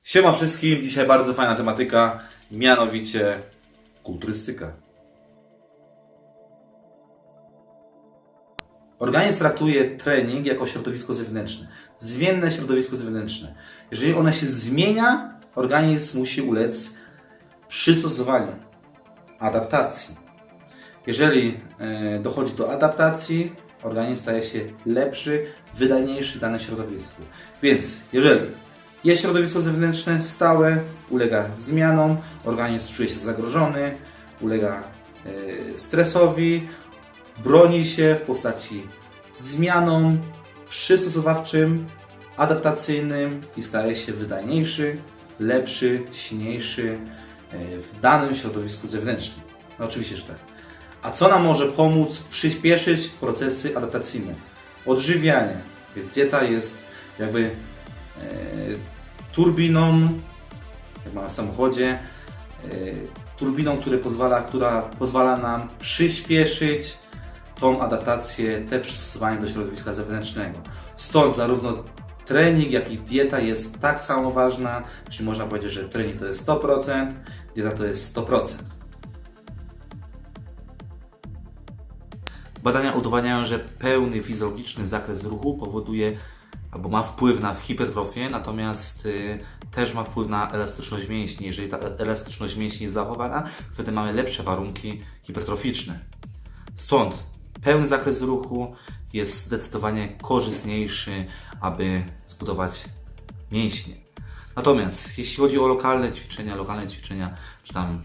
Siema wszystkim, dzisiaj bardzo fajna tematyka, mianowicie kulturystyka. Organizm traktuje trening jako środowisko zewnętrzne, zmienne środowisko zewnętrzne. Jeżeli ono się zmienia, organizm musi ulec przystosowaniu, adaptacji. Jeżeli dochodzi do adaptacji, organizm staje się lepszy, wydajniejszy w danym środowisku. Więc jeżeli jest środowisko zewnętrzne stałe, ulega zmianom, organizm czuje się zagrożony, ulega stresowi, broni się w postaci zmianom przystosowawczym, adaptacyjnym i staje się wydajniejszy, lepszy, silniejszy w danym środowisku zewnętrznym. No oczywiście, że tak. A co nam może pomóc przyspieszyć procesy adaptacyjne? Odżywianie. Więc dieta jest jakby turbiną, jak mamy w samochodzie, turbiną, która pozwala nam przyspieszyć tą adaptację, te przystosowanie do środowiska zewnętrznego. Stąd zarówno trening, jak i dieta jest tak samo ważna, czyli można powiedzieć, że trening to jest 100%, dieta to jest 100%. Badania udowadniają, że pełny fizjologiczny zakres ruchu powoduje albo ma wpływ na hipertrofię, natomiast też ma wpływ na elastyczność mięśni. Jeżeli ta elastyczność mięśni jest zachowana, wtedy mamy lepsze warunki hipertroficzne. Stąd pełny zakres ruchu jest zdecydowanie korzystniejszy, aby zbudować mięśnie. Natomiast jeśli chodzi o lokalne ćwiczenia, czy tam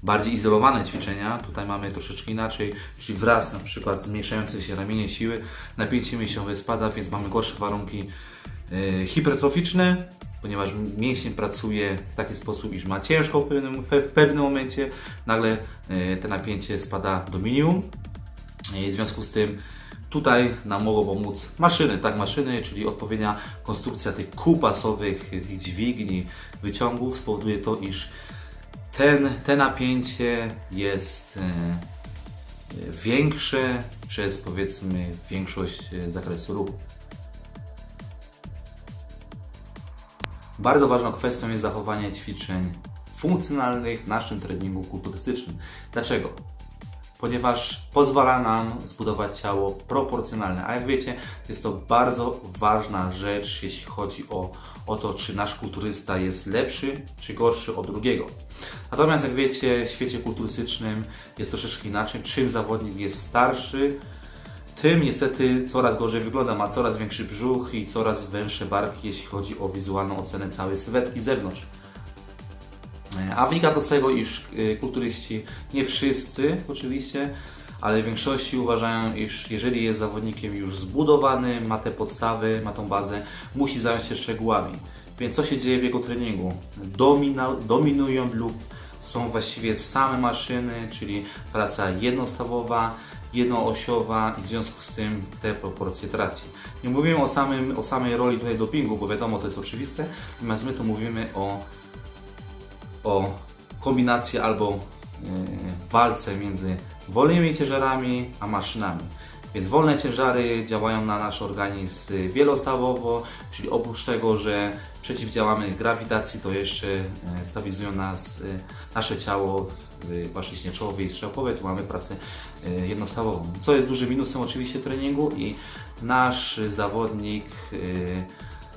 bardziej izolowane ćwiczenia, tutaj mamy troszeczkę inaczej, czyli wraz na przykład zmniejszające się ramienie siły, napięcie mięśniowe spada, więc mamy gorsze warunki hipertroficzne, ponieważ mięsień pracuje w taki sposób, iż ma ciężko w pewnym momencie, nagle te napięcie spada do minimum. I w związku z tym tutaj nam mogą pomóc maszyny, czyli odpowiednia konstrukcja tych kół pasowych, tych dźwigni, wyciągów spowoduje to, iż te napięcie jest większe przez powiedzmy większość zakresu ruchu. Bardzo ważną kwestią jest zachowanie ćwiczeń funkcjonalnych w naszym treningu kulturystycznym. Dlaczego? Ponieważ pozwala nam zbudować ciało proporcjonalne. A jak wiecie, jest to bardzo ważna rzecz, jeśli chodzi o to, czy nasz kulturysta jest lepszy, czy gorszy od drugiego. Natomiast jak wiecie, w świecie kulturystycznym jest troszeczkę inaczej. Czym zawodnik jest starszy, tym niestety coraz gorzej wygląda. Ma coraz większy brzuch i coraz węższe barki, jeśli chodzi o wizualną ocenę całej sylwetki z zewnątrz. A wynika to z tego, iż kulturyści, nie wszyscy oczywiście, ale w większości uważają, iż jeżeli jest zawodnikiem już zbudowany, ma te podstawy, ma tą bazę, musi zająć się szczegółami. Więc co się dzieje w jego treningu? Dominują lub są właściwie same maszyny, czyli praca jednostawowa, jednoosiowa i w związku z tym te proporcje traci. Nie mówimy o samej roli tutaj dopingu, bo wiadomo, to jest oczywiste, natomiast my tu mówimy o kombinacji albo walce między wolnymi ciężarami a maszynami. Więc wolne ciężary działają na nasz organizm wielostawowo, czyli oprócz tego, że przeciwdziałamy grawitacji, to jeszcze stabilizują nasze ciało w płaszczyźnie czołowej i strzałkowej. Tu mamy pracę jednostawową. Co jest dużym minusem oczywiście treningu i nasz zawodnik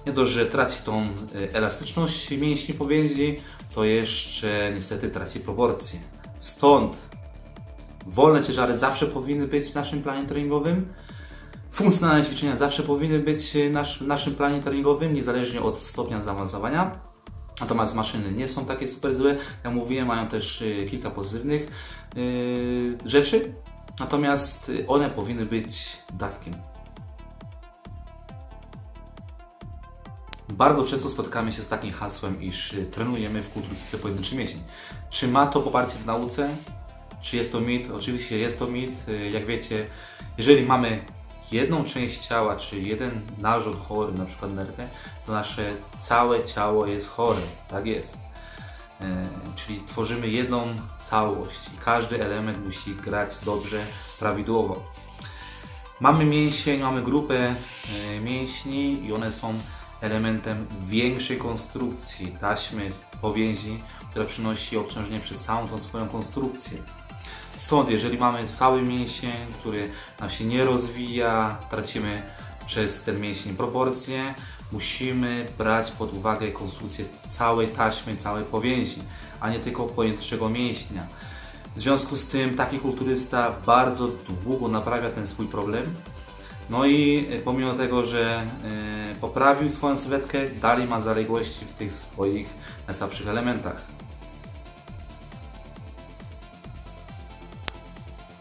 nie dość, że traci tą elastyczność mięśni powięzi, to jeszcze niestety traci proporcje. Stąd wolne ciężary zawsze powinny być w naszym planie treningowym. Funkcjonalne ćwiczenia zawsze powinny być w naszym planie treningowym, niezależnie od stopnia zaawansowania. Natomiast maszyny nie są takie super złe. Jak mówiłem, mają też kilka pozytywnych rzeczy. Natomiast one powinny być dodatkiem. Bardzo często spotykamy się z takim hasłem, iż trenujemy w kulturystyce pojedynczy mięsień. Czy ma to poparcie w nauce? Czy jest to mit? Oczywiście jest to mit. Jak wiecie, jeżeli mamy jedną część ciała, czy jeden narząd chory, na przykład nerkę, to nasze całe ciało jest chore. Tak jest. Czyli tworzymy jedną całość i każdy element musi grać dobrze, prawidłowo. Mamy mięsień, mamy grupę mięśni i one są elementem większej konstrukcji taśmy, powięzi, która przynosi obciążenie przez całą tą swoją konstrukcję. Stąd, jeżeli mamy cały mięsień, który nam się nie rozwija, tracimy przez ten mięsień proporcje, musimy brać pod uwagę konstrukcję całej taśmy, całej powięzi, a nie tylko pojedynczego mięśnia. W związku z tym taki kulturysta bardzo długo naprawia ten swój problem. No i pomimo tego, że poprawił swoją sylwetkę, dalej ma zaległości w tych swoich najsłabszych elementach.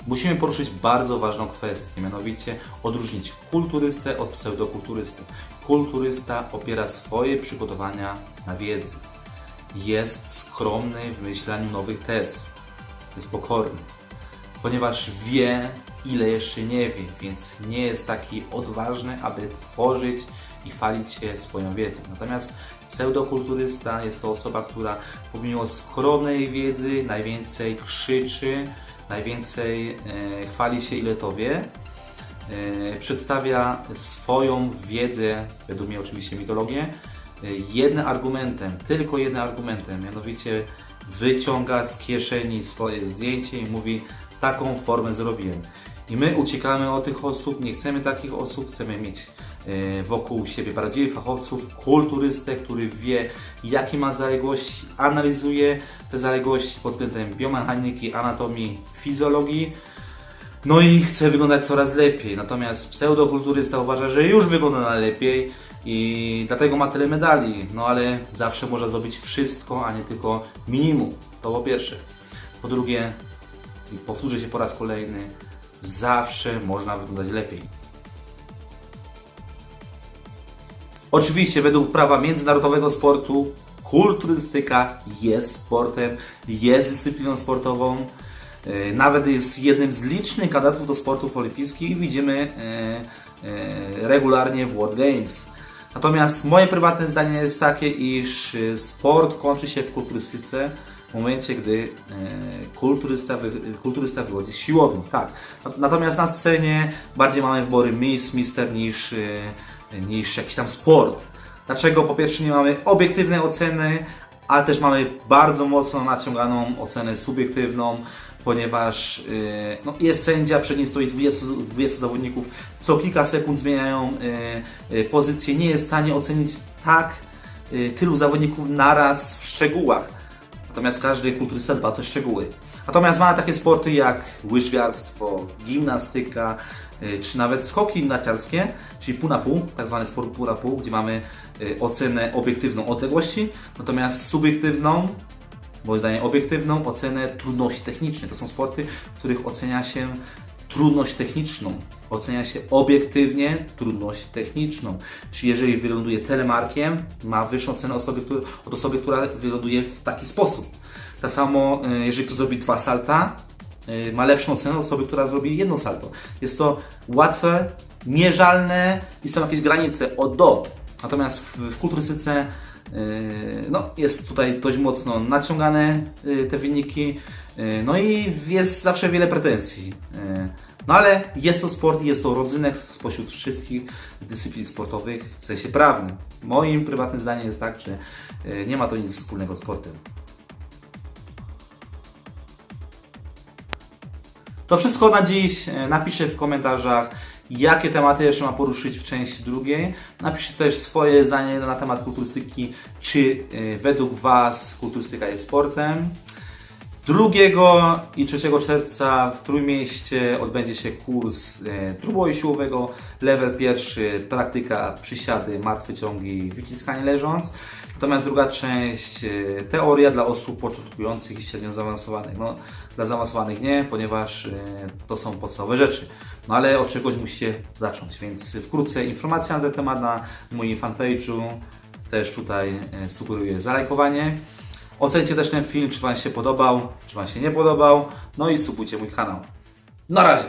Musimy poruszyć bardzo ważną kwestię, mianowicie odróżnić kulturystę od pseudokulturysty. Kulturysta opiera swoje przygotowania na wiedzy. Jest skromny w myśleniu nowych tez. Jest pokorny, ponieważ wie, ile jeszcze nie wie, więc nie jest taki odważny, aby tworzyć i chwalić się swoją wiedzą. Natomiast pseudokulturysta jest to osoba, która pomimo skromnej wiedzy najwięcej krzyczy, najwięcej chwali się, ile to wie, przedstawia swoją wiedzę, według mnie oczywiście mitologię, jednym argumentem, tylko jednym argumentem, mianowicie wyciąga z kieszeni swoje zdjęcie i mówi: taką formę zrobiłem. I my uciekamy od tych osób, nie chcemy takich osób, chcemy mieć wokół siebie prawdziwych fachowców, kulturystę, który wie, jakie ma zaległości, analizuje te zaległości pod względem biomechaniki, anatomii, fizjologii, no i chce wyglądać coraz lepiej. Natomiast pseudokulturysta uważa, że już wygląda najlepiej i dlatego ma tyle medali, no ale zawsze można zrobić wszystko, a nie tylko minimum. To po pierwsze. Po drugie, i powtórzę się po raz kolejny, zawsze można wyglądać lepiej. Oczywiście według prawa międzynarodowego sportu kulturystyka jest sportem, jest dyscypliną sportową, nawet jest jednym z licznych kandydatów do sportów olimpijskich i widzimy regularnie w World Games. Natomiast moje prywatne zdanie jest takie, iż sport kończy się w kulturystyce w momencie, gdy kulturysta wychodzi z siłowni. Tak. Natomiast na scenie bardziej mamy wybory Miss, Mister niż jakiś tam sport. Dlaczego? Po pierwsze nie mamy obiektywnej oceny, ale też mamy bardzo mocno naciąganą ocenę subiektywną, ponieważ jest sędzia, przed nim stoi 20 zawodników, co kilka sekund zmieniają pozycję, nie jest w stanie ocenić tak tylu zawodników naraz w szczegółach. Natomiast każdy kulturysta dba o te szczegóły. Natomiast mamy takie sporty jak łyżwiarstwo, gimnastyka, czy nawet skoki narciarskie, czyli pół na pół, tak zwany sport pół na pół, gdzie mamy ocenę obiektywną odległości, natomiast subiektywną, moim zdaniem obiektywną, ocenę trudności technicznej. To są sporty, w których ocenia się trudność techniczną. Ocenia się obiektywnie trudność techniczną. Czyli jeżeli wyląduje telemarkiem, ma wyższą cenę od osoby, która wyląduje w taki sposób. Tak samo, jeżeli ktoś zrobi 2 salta, ma lepszą cenę od osoby, która zrobi 1 salto. Jest to łatwe, mierzalne i są jakieś granice od do. Natomiast w kulturystyce jest tutaj dość mocno naciągane te wyniki, no i jest zawsze wiele pretensji. No ale jest to sport i jest to rodzynek spośród wszystkich dyscyplin sportowych w sensie prawnym. Moim prywatnym zdaniem jest tak, że nie ma to nic wspólnego z sportem. To wszystko na dziś. Napiszę w komentarzach, jakie tematy jeszcze ma poruszyć w części drugiej. Napiszcie też swoje zdanie na temat kulturystyki, czy według Was kulturystyka jest sportem. 2 i 3 czerwca w Trójmieście odbędzie się kurs trójboju siłowego, level 1, praktyka, przysiady, martwe ciągi, wyciskanie leżąc. Natomiast druga część, teoria dla osób początkujących i średnio zaawansowanych. No, dla zaawansowanych nie, ponieważ to są podstawowe rzeczy. No ale od czegoś musicie zacząć, więc wkrótce informacja na ten temat na moim fanpage'u. Też tutaj sugeruję zalajkowanie. Ocencie też ten film, czy Wam się podobał, czy Wam się nie podobał. No i subujcie mój kanał. Na razie!